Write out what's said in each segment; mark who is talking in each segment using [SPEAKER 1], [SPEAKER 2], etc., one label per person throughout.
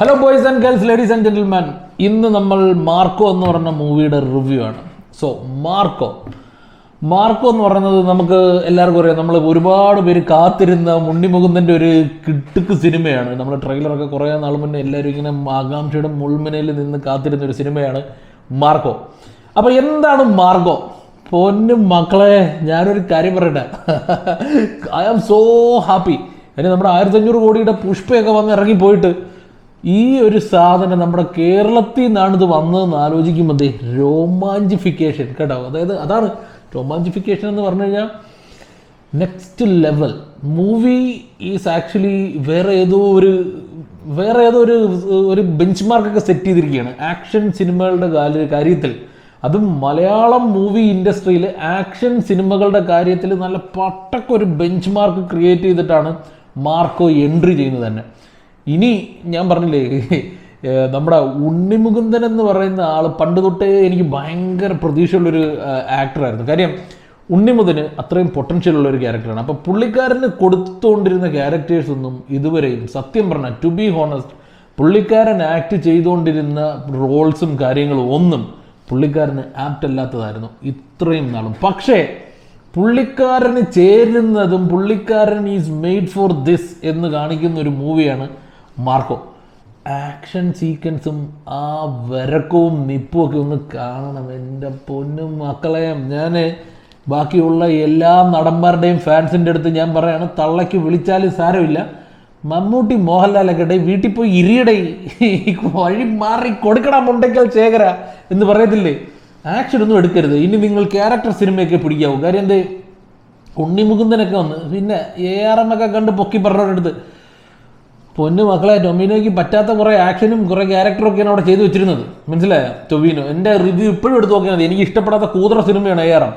[SPEAKER 1] Hello boys and girls, ladies and gentleman, ഇന്ന് നമ്മൾ Marco എന്ന് പറഞ്ഞ മൂവിയുടെ റിവ്യൂ ആണ്. സോ മാർക്കോ എന്ന് പറയുന്നത് നമുക്ക് എല്ലാവർക്കും അറിയാം. നമ്മൾ ഒരുപാട് പേര് കാത്തിരുന്ന ഉണ്ണിമുകുന്ദൻ്റെ ഒരു കിട്ടുക്ക് സിനിമയാണ്. നമ്മൾ ട്രെയിലറൊക്കെ കുറേ നാൾ മുന്നേ എല്ലാവരും ഇങ്ങനെ ആകാംക്ഷയുടെ മുൾമുനയിൽ നിന്ന് കാത്തിരുന്ന ഒരു സിനിമയാണ് മാർക്കോ. അപ്പോൾ എന്താണ് മാർക്കോ? പൊന്നും മക്കളെ, ഞാനൊരു കാര്യം പറയട്ടെ, ഐ ആം സോ ഹാപ്പി. അതിന് നമ്മുടെ 1500 കോടിയുടെ പുഷ്പയൊക്കെ വന്ന് ഇറങ്ങിപ്പോയിട്ട് ഈ ഒരു സാധനം നമ്മുടെ കേരളത്തിൽ നിന്നാണ് ഇത് വന്നതെന്ന് ആലോചിക്കുമ്പോൾ രോമാഞ്ചിഫിക്കേഷൻ കേട്ടോ. അതായത് അതാണ് രോമാഞ്ചിഫിക്കേഷൻ എന്ന് പറഞ്ഞു കഴിഞ്ഞാൽ next level movie is actually വേറെ ഏതോ ഒരു ബെഞ്ച് മാർക്കൊക്കെ സെറ്റ് ചെയ്തിരിക്കുകയാണ് ആക്ഷൻ സിനിമകളുടെ കാര്യത്തിൽ. അതും മലയാളം മൂവി ഇൻഡസ്ട്രിയിൽ ആക്ഷൻ സിനിമകളുടെ കാര്യത്തിൽ നല്ല പട്ടക്കൊരു ബെഞ്ച് മാർക്ക് ക്രിയേറ്റ് ചെയ്തിട്ടാണ് മാർക്കോ എൻട്രി ചെയ്യുന്നത് തന്നെ. ഇനി ഞാൻ പറഞ്ഞില്ലേ, നമ്മുടെ ഉണ്ണിമുകുന്ദൻ എന്ന് പറയുന്ന ആൾ പണ്ട് തൊട്ടേ എനിക്ക് ഭയങ്കര പ്രതീക്ഷയുള്ളൊരു ആക്ടറായിരുന്നു. കാര്യം ഉണ്ണിമുകുന്ദന് അത്രയും പൊട്ടൻഷ്യൽ ഉള്ളൊരു ക്യാരക്ടറാണ്. അപ്പോൾ പുള്ളിക്കാരന് കൊടുത്തുകൊണ്ടിരുന്ന ക്യാരക്ടേഴ്സൊന്നും ഇതുവരെയും സത്യം പറഞ്ഞാൽ ടു ബി ഹോണസ്റ്റ് പുള്ളിക്കാരൻ ആക്ട് ചെയ്തുകൊണ്ടിരുന്ന റോൾസും കാര്യങ്ങളും ഒന്നും പുള്ളിക്കാരന് ആപ്റ്റ് അല്ലാത്തതായിരുന്നു ഇത്രയും നാളും. പക്ഷേ പുള്ളിക്കാരന് ചേരുന്നതും പുള്ളിക്കാരൻ ഈസ് മെയ്ഡ് ഫോർ ദിസ് എന്ന് കാണിക്കുന്ന ഒരു മൂവിയാണ് മാർക്കോ. ആക്ഷൻ സീക്വൻസും ആ വരക്കവും നിപ്പും ഒക്കെ ഒന്ന് കാണണം എൻ്റെ പൊന്നും മക്കളെ. ഞാൻ ബാക്കിയുള്ള എല്ലാ നടന്മാരുടെയും ഫാൻസിൻ്റെ അടുത്ത് ഞാൻ പറയാണ്, തള്ളയ്ക്ക് വിളിച്ചാലും സാരമില്ല, മമ്മൂട്ടി മോഹൻലാലൊക്കെ വീട്ടിൽ പോയി ഇരിയടേ, വഴി മാറി കൊടുക്കണം മുണ്ടയ്ക്കൽ ശേഖര എന്ന് പറയത്തില്ലേ. ആക്ഷൻ ഒന്നും എടുക്കരുത്. ഇനി നിങ്ങൾ ക്യാരക്ടർ സിനിമയൊക്കെ പിടിക്കാവൂ. കാര്യം എന്ത്, ഉണ്ണിമുകുന്ദനൊക്കെ വന്ന് പിന്നെ ARM ഒക്കെ കണ്ട് പൊക്കി പറഞ്ഞവരടുത്ത് പൊന്നു മക്കളെ, ടൊവിനോയ്ക്ക് പറ്റാത്ത കുറേ ആക്ഷനും കുറേ ക്യാരക്ടറൊക്കെയാണ് അവിടെ ചെയ്തു വെച്ചിരുന്നത്. മനസ്സിലായോ? ടൊവിനോ എൻ്റെ റിവ്യൂ ഇപ്പോഴും എടുത്ത് നോക്കിയാൽ മതി. എനിക്ക് ഇഷ്ടപ്പെടാത്ത കൂതറ സിനിമയാണ് ARM.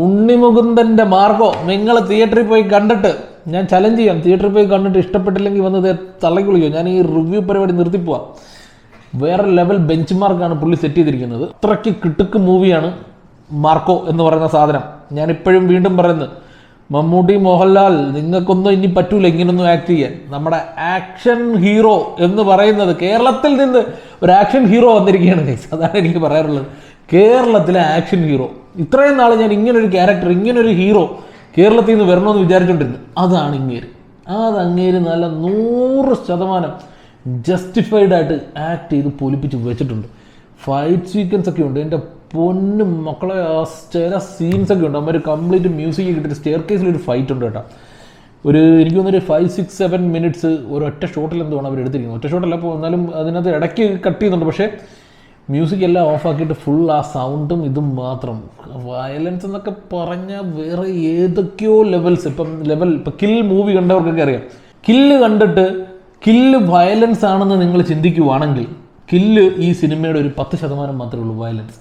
[SPEAKER 1] ഉണ്ണിമുകുന്ദൻ്റെ മാർക്കോ നിങ്ങൾ തിയേറ്ററിൽ പോയി കണ്ടിട്ട്, ഞാൻ ചലഞ്ച് ചെയ്യാം, തിയേറ്ററിൽ പോയി കണ്ടിട്ട് ഇഷ്ടപ്പെട്ടില്ലെങ്കിൽ വന്നത് തള്ളയ്ക്ക് വിളിക്കും. ഞാൻ ഈ റിവ്യൂ പരിപാടി നിർത്തിപ്പോവാം. വേറെ ലെവൽ ബെഞ്ച് മാർക്കാണ് പുള്ളി സെറ്റ് ചെയ്തിരിക്കുന്നത്. അത്രയ്ക്ക് കിട്ടുക്ക് മൂവിയാണ് മാർക്കോ എന്ന് പറയുന്ന സാധനം. ഞാനിപ്പോഴും വീണ്ടും പറയുന്നത്, മമ്മൂട്ടി മോഹൻലാൽ നിങ്ങൾക്കൊന്നും ഇനി പറ്റൂല ഇങ്ങനൊന്നും ആക്ട് ചെയ്യാൻ. നമ്മുടെ ആക്ഷൻ ഹീറോ എന്ന് പറയുന്നത് കേരളത്തിൽ നിന്ന് ഒരു ആക്ഷൻ ഹീറോ വന്നിരിക്കുകയാണ് ഗൈസ്. അതാണ് എനിക്ക് പറയാറുള്ളത്. കേരളത്തിലെ ആക്ഷൻ ഹീറോ. ഇത്രയും നാൾ ഞാൻ ഇങ്ങനൊരു ക്യാരക്ടർ, ഇങ്ങനൊരു ഹീറോ കേരളത്തിൽ നിന്ന് വരണമെന്ന് വിചാരിച്ചുകൊണ്ടിരുന്നു. അതാണ് ഇങ്ങേര്. അങ്ങേര് നല്ല 100% ജസ്റ്റിഫൈഡ് ആയിട്ട് ആക്ട് ചെയ്ത് പൊലിപ്പിച്ച് വെച്ചിട്ടുണ്ട്. ഫൈറ്റ് സീക്വൻസ് ഒക്കെ ഉണ്ട്. എൻ്റെ പൊന്നും മക്കളെ, ചില സീൻസ് ഒക്കെ ഉണ്ട്. അവർ കംപ്ലീറ്റ് മ്യൂസിക് കിട്ടിയിട്ട് സ്റ്റെയർ കേസിലൊരു ഫൈറ്റ് ഉണ്ട് കേട്ടോ. എനിക്ക് തോന്നുന്നൊരു 5-6-7 മിനിറ്റ്സ് ഒരൊറ്റ ഷോട്ടിൽ എന്തുവാണ് അവർ എടുത്തിരിക്കുന്നത്. ഒറ്റ ഷോട്ടല്ല, അപ്പോൾ എന്നാലും അതിനകത്ത് ഇടയ്ക്ക് കട്ട് ചെയ്യുന്നുണ്ട്. പക്ഷേ മ്യൂസിക് എല്ലാം ഓഫാക്കിയിട്ട് ഫുൾ ആ സൗണ്ടും ഇതും മാത്രം. വയലൻസ് എന്നൊക്കെ പറഞ്ഞാൽ വേറെ ഏതൊക്കെയോ ലെവൽസ്. ഇപ്പം കിൽ മൂവി കണ്ടവർക്കൊക്കെ അറിയാം. കില്ല് കണ്ടിട്ട് കില്ല് വയലൻസ് ആണെന്ന് നിങ്ങൾ ചിന്തിക്കുവാണെങ്കിൽ കില്ല് ഈ സിനിമയുടെ ഒരു 10% മാത്രമേ ഉള്ളൂ വയലൻസ്.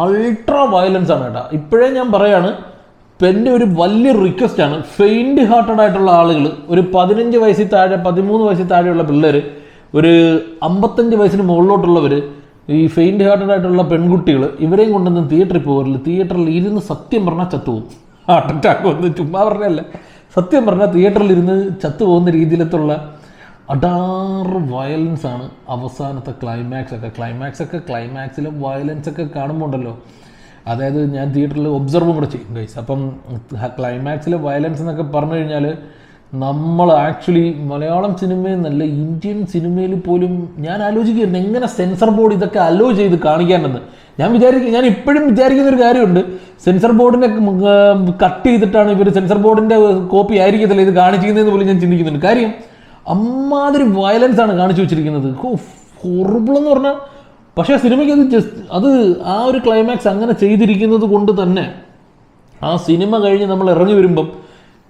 [SPEAKER 1] അൾട്രാ വയലൻസ് ആണ് കേട്ടോ. ഇപ്പോഴേ ഞാൻ പറയാണ്, എൻ്റെ ഒരു വലിയ റിക്വസ്റ്റാണ്, ഫെയിൻറ്റ് ഹാർട്ടഡ് ആയിട്ടുള്ള ആളുകൾ, ഒരു 15 വയസ്സിൽ താഴെ 13 വയസ്സിൽ താഴെയുള്ള പിള്ളേർ, ഒരു 55 വയസ്സിന് മുകളിലോട്ടുള്ളവർ, ഈ ഫെയിൻറ്റ് ഹാർട്ടഡ് ആയിട്ടുള്ള പെൺകുട്ടികൾ, ഇവരെയും കൊണ്ടൊന്നും തിയേറ്ററിൽ പോകരുത്. തിയേറ്ററിൽ ഇരുന്ന് സത്യം പറഞ്ഞാൽ ചത്തുപോകും. ഹാർട്ട് അറ്റാക്ക് വന്ന് ചുമ്മാ പറഞ്ഞല്ല, സത്യം പറഞ്ഞാൽ തിയേറ്ററിൽ ഇരുന്ന് ചത്തുപോകുന്ന രീതിയിലത്തുള്ള അടാറ് വയലൻസ് ആണ് അവസാനത്തെ ക്ലൈമാക്സിലെ വയലൻസ് ഒക്കെ കാണുമ്പോൾ ഉണ്ടല്ലോ. അതായത് ഞാൻ തിയേറ്ററിൽ ഒബ്സർവും കൂടെ ചെയ്യും ഗൈസ്. അപ്പം ക്ലൈമാക്സിലെ വയലൻസ് എന്നൊക്കെ പറഞ്ഞു കഴിഞ്ഞാൽ നമ്മൾ ആക്ച്വലി മലയാളം സിനിമയിൽ നിന്നല്ല ഇന്ത്യൻ സിനിമയിൽ പോലും ഞാൻ ആലോചിക്കുകയായിരുന്നു എങ്ങനെ സെൻസർ ബോർഡ് ഇതൊക്കെ അലോ ചെയ്ത് കാണിക്കാനെന്ന്. ഞാൻ ഇപ്പോഴും വിചാരിക്കുന്ന ഒരു കാര്യമുണ്ട്, സെൻസർ ബോർഡിനെ കട്ട് ചെയ്തിട്ടാണ് ഇവർ, സെൻസർ ബോർഡിൻ്റെ കോപ്പി ആയിരിക്കത്തില്ല ഇത് കാണിച്ചിരിക്കുന്നതെന്ന് പോലും ഞാൻ ചിന്തിക്കുന്നുണ്ട്. കാര്യം അമ്മാതിരി വയലൻസ് ആണ് കാണിച്ചു വെച്ചിരിക്കുന്നത്. ഹൊറിബിൾ എന്ന് പറഞ്ഞാൽ. പക്ഷേ സിനിമയ്ക്ക് അത് ആ ഒരു ക്ലൈമാക്സ് അങ്ങനെ ചെയ്തിരിക്കുന്നത് കൊണ്ട് തന്നെ ആ സിനിമ കഴിഞ്ഞ് നമ്മൾ ഇറങ്ങി വരുമ്പം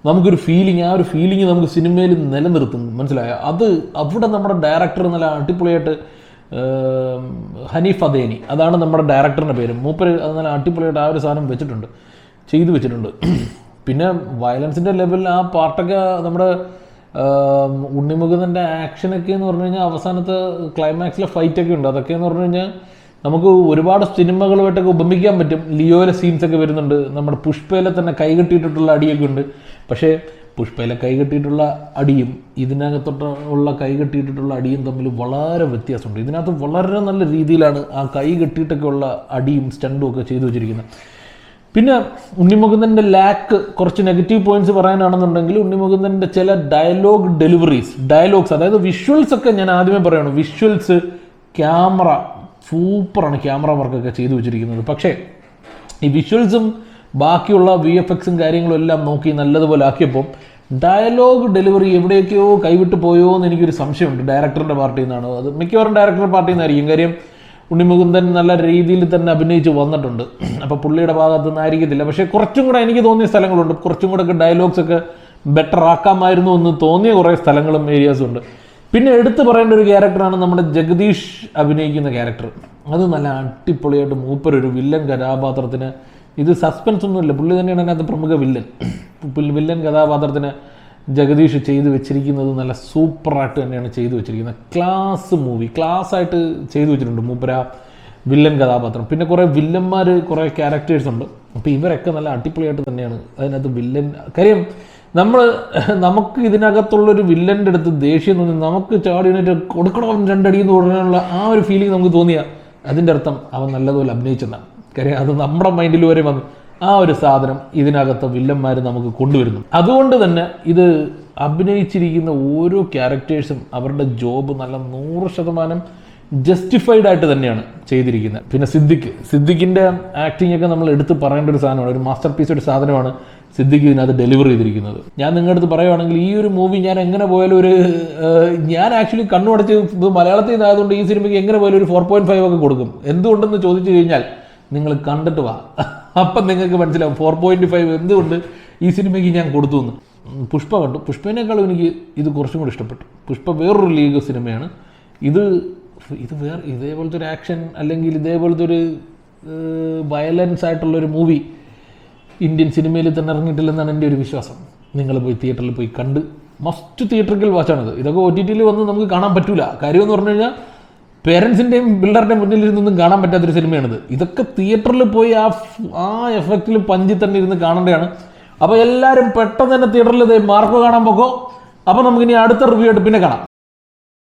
[SPEAKER 1] നമുക്കൊരു ഫീലിംഗ്, ആ ഒരു ഫീലിംഗ് നമുക്ക് സിനിമയിൽ നിലനിർത്തുന്നു. മനസ്സിലായോ? അത് അവിടെ നമ്മുടെ ഡയറക്ടർ നല്ല അടിപൊളിയായിട്ട്, ഹനീഫ് അദേനി അതാണ് നമ്മുടെ ഡയറക്ടറിൻ്റെ പേര്. മൂപ്പര് അത് നല്ല അടിപൊളിയായിട്ട് ആ ഒരു സാധനം ചെയ്തു വെച്ചിട്ടുണ്ട്. പിന്നെ വയലൻസിൻ്റെ ലെവലിൽ ആ പാട്ടൊക്കെ നമ്മുടെ ഉണ്ണിമുകുന്ദൻ്റെ ആക്ഷനൊക്കെ എന്ന് പറഞ്ഞു കഴിഞ്ഞാൽ അവസാനത്തെ ക്ലൈമാക്സിലെ ഫൈറ്റൊക്കെ ഉണ്ട്. അതൊക്കെ എന്ന് പറഞ്ഞു കഴിഞ്ഞാൽ നമുക്ക് ഒരുപാട് സിനിമകളുമായിട്ടൊക്കെ ഉപമിക്കാൻ പറ്റും. ലിയോയിലെ സീൻസൊക്കെ വരുന്നുണ്ട്. നമ്മുടെ പുഷ്പയിലെ തന്നെ കൈകെട്ടിയിട്ടുള്ള അടിയൊക്കെ ഉണ്ട്. പക്ഷേ പുഷ്പയിലെ കൈകെട്ടിയിട്ടുള്ള അടിയും ഇതിനകത്തോട്ടുള്ള കൈകെട്ടിയിട്ടുള്ള അടിയും തമ്മിൽ വളരെ വ്യത്യാസമുണ്ട്. ഇതിനകത്ത് വളരെ നല്ല രീതിയിലാണ് ആ കൈ കെട്ടിയിട്ടൊക്കെ ഉള്ള അടിയും സ്റ്റണ്ടും ഒക്കെ ചെയ്തു വെച്ചിരിക്കുന്നത്. പിന്നെ ഉണ്ണിമുകുന്ദൻ്റെ ലാക്ക് കുറച്ച് നെഗറ്റീവ് പോയിന്റ്സ് പറയാനാണെന്നുണ്ടെങ്കിൽ ഉണ്ണിമുകുന്ദൻ്റെ ചില ഡയലോഗ്സ് അതായത് വിഷ്വൽസ് ഒക്കെ ഞാൻ ആദ്യമേ പറയണം, വിഷ്വൽസ് ക്യാമറ സൂപ്പറാണ്, ക്യാമറ വർക്കൊക്കെ ചെയ്തു വെച്ചിരിക്കുന്നത്. പക്ഷേ ഈ വിഷ്വൽസും ബാക്കിയുള്ള VFXും കാര്യങ്ങളും എല്ലാം നോക്കി നല്ലതുപോലെ ആക്കിയപ്പോൾ ഡയലോഗ് ഡെലിവറി എവിടെയൊക്കെയോ കൈവിട്ട് പോയോ എന്ന് എനിക്കൊരു സംശയമുണ്ട്. ഡയറക്ടറിൻ്റെ പാർട്ടിയിൽ നിന്നാണ് അത്, മിക്കവാറും ഡയറക്ടറുടെ പാർട്ടിയിൽ നിന്നായിരിക്കും. കാര്യം ഉണ്ണിമുകുന്ദൻ നല്ല രീതിയിൽ തന്നെ അഭിനയിച്ച് വന്നിട്ടുണ്ട്, അപ്പോൾ പുള്ളിയുടെ ഭാഗത്തു നിന്നായിരിക്കത്തില്ല. പക്ഷേ കുറച്ചും കൂടെ എനിക്ക് തോന്നിയ സ്ഥലങ്ങളുണ്ട്, കുറച്ചും കൂടെ ഒക്കെ ഡയലോഗ്സ് ഒക്കെ ബെറ്റർ ആക്കാമായിരുന്നു എന്ന് തോന്നിയ കുറേ സ്ഥലങ്ങളും ഏരിയാസും ഉണ്ട്. പിന്നെ എടുത്തു പറയേണ്ട ഒരു ക്യാരക്ടറാണ് നമ്മുടെ ജഗദീഷ് അഭിനയിക്കുന്ന ക്യാരക്ടർ. അത് നല്ല അടിപൊളിയായിട്ട് മൂപ്പരൊരു വില്ലൻ കഥാപാത്രത്തിന്, ഇത് സസ്പെൻസ് ഒന്നുമില്ല, പുള്ളി തന്നെയാണ് അതിനകത്ത് പ്രമുഖ വില്ലൻ കഥാപാത്രത്തിന് ജഗദീഷ് ചെയ്തു വെച്ചിരിക്കുന്നത് നല്ല സൂപ്പറായിട്ട് തന്നെയാണ് ചെയ്തു വെച്ചിരിക്കുന്നത്. ക്ലാസ് മൂവി, ക്ലാസ്സായിട്ട് ചെയ്തു വെച്ചിട്ടുണ്ട് മൂപ്പര വില്ലൻ കഥാപാത്രം. പിന്നെ കുറേ വില്ലന്മാർ, കുറേ ക്യാരക്ടേഴ്സ് ഉണ്ട്. അപ്പോൾ ഇവരൊക്കെ നല്ല അടിപൊളിയായിട്ട് തന്നെയാണ് അതിനകത്ത് വില്ലൻ. കാര്യം നമുക്ക് ഇതിനകത്തുള്ളൊരു വില്ലൻ്റെ അടുത്ത് ദേഷ്യം തോന്നി നമുക്ക് ചാടി എണീറ്റ് കൊടുക്കണം രണ്ടടിയെന്ന് പറയാനുള്ള ആ ഒരു ഫീലിംഗ് നമുക്ക് തോന്നിയാൽ അതിൻ്റെ അർത്ഥം അവൻ നല്ലതുപോലെ അഭിനയിച്ചെന്നാണ്. കാര്യം അത് നമ്മുടെ മൈൻഡിൽ വരെ വന്നു ആ ഒരു സാധനം ഇതിനകത്ത് വില്ലന്മാർ നമുക്ക് കൊണ്ടുവരുന്നു. അതുകൊണ്ട് തന്നെ ഇത് അഭിനയിച്ചിരിക്കുന്ന ഓരോ ക്യാരക്ടേഴ്സും അവരുടെ ജോബ് നല്ല 100% ജസ്റ്റിഫൈഡ് ആയിട്ട് തന്നെയാണ് ചെയ്തിരിക്കുന്നത്. പിന്നെ സിദ്ദിഖിൻ്റെ ആക്ടിംഗ് ഒക്കെ നമ്മൾ എടുത്ത് പറയേണ്ട ഒരു സാധനമാണ്, ഒരു മാസ്റ്റർ പീസ് ഒരു സാധനമാണ് സിദ്ദിഖ് ഇതിനകത്ത് ഡെലിവർ ചെയ്തിരിക്കുന്നത്. ഞാൻ നിങ്ങളുടെ അടുത്ത് പറയുവാണെങ്കിൽ ഈ ഒരു മൂവി ഞാൻ എങ്ങനെ പോയാലും ഞാൻ ആക്ച്വലി കണ്ണുടച്ച് ഇത് മലയാളത്തിൽ നിന്നായതുകൊണ്ട് ഈ സിനിമയ്ക്ക് എങ്ങനെ പോയാലും ഒരു 4.5 ഒക്കെ കൊടുക്കും. എന്തുകൊണ്ടെന്ന് ചോദിച്ചു കഴിഞ്ഞാൽ നിങ്ങൾ കണ്ടിട്ട് വാ, അപ്പം നിങ്ങൾക്ക് മനസ്സിലാവും 4.5 എന്തുകൊണ്ട് ഈ സിനിമയ്ക്ക് ഞാൻ കൊടുത്തു എന്ന്. പുഷ്പ കണ്ടു, പുഷ്പേനേക്കാളും എനിക്ക് ഇത് കുറച്ചും കൂടി ഇഷ്ടപ്പെട്ടു. പുഷ്പ വേറൊരു ലീഗ് സിനിമയാണ്. ഇത് ഇതേപോലത്തെ ഒരു ആക്ഷൻ അല്ലെങ്കിൽ ഇതേപോലത്തെ ഒരു വയലൻസ് ആയിട്ടുള്ളൊരു മൂവി ഇന്ത്യൻ സിനിമയിൽ തന്നെ ഇറങ്ങിയിട്ടില്ലെന്നാണ് എൻ്റെ ഒരു വിശ്വാസം. നിങ്ങൾ പോയി തിയേറ്ററിൽ പോയി കണ്ട് മസ്റ്റ് തിയേറ്ററിക്കൽ വാച്ചാണിത്. ഇതൊക്കെ OTTയിൽ വന്ന് നമുക്ക് കാണാൻ പറ്റൂല. കാര്യമെന്ന് പറഞ്ഞു കഴിഞ്ഞാൽ പേരൻസിൻ്റെയും പിള്ളേരുടെയും മുന്നിലിരുന്നൊന്നും കാണാൻ പറ്റാത്തൊരു സിനിമയാണിത്. ഇതൊക്കെ തിയേറ്ററിൽ പോയി ആ എഫക്റ്റിൽ പഞ്ചി തന്നെ ഇരുന്ന് കാണേണ്ടതാണ്. അപ്പോൾ എല്ലാവരും പെട്ടെന്ന് തന്നെ തിയേറ്ററിൽ മാർക്ക് കാണാൻ പോക്കോ. അപ്പോൾ നമുക്കിനി അടുത്ത റിവ്യൂ ആയിട്ട് പിന്നെ കാണാം.